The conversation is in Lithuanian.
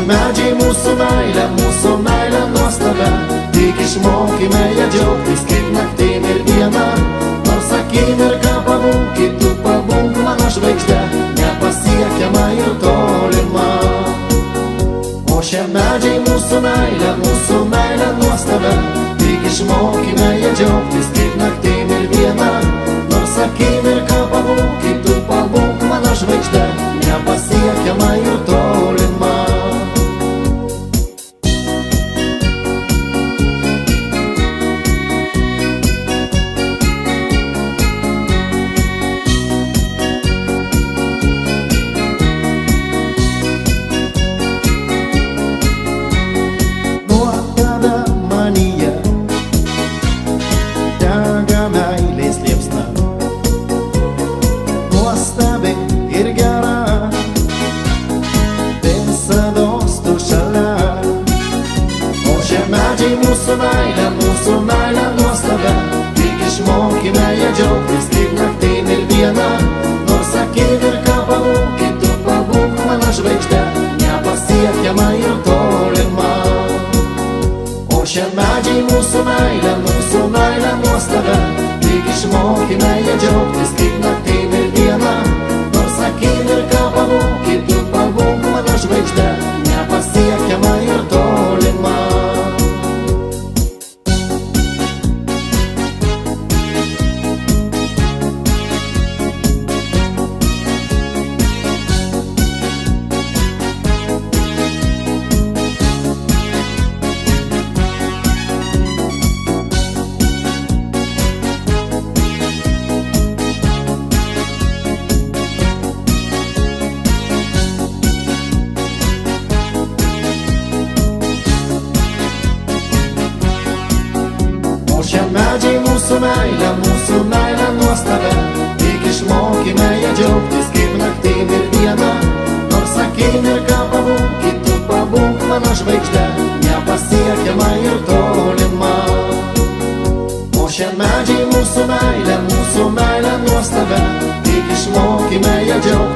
medžiai mūsų meilė nuostabia, tik išmokime ją džiaugtis kaip naktim ir diena. Nors akimirką pabūk, kaip tu pabūk mano žvaigždė, nepasiekiama ir tolima. O šie medžiai mūsų meilė nuostabia, tik išmokime ją džiaugtis kaip naktim ir diena. Nors akimirką pabūk, kaip tu pabūk mano žvaigždė, nepasiekiama ir tolima. Ir gera, visados tu šalia. O šie medžiai mūsų meilė nuostabia, tik išmokime ją džiaugtis kaip naktim ir diena. Nors akimirką pabūk, kaip tu pabūk mano žvaigždė, nepasiekiama ir tolima. O šie medžiai mūsų meilė nuostabia, tik išmokime ją džiaugtis kaip naktim ir diena. Akimirką pabūk, kaip tu pabūk mano žvaigždė, nepasiekiama ir tolima. O šie medžiai mūsų meilė nuostabia, tik išmokime ją džiaugtis kaip naktim ir diena. Nors akimirką pabūk, kaip tu pabūk mano žvaigždė, nepasiekiama ir tolima. O šie medžiai mūsų meilė nuostabia, tik išmokime ją džiaugtis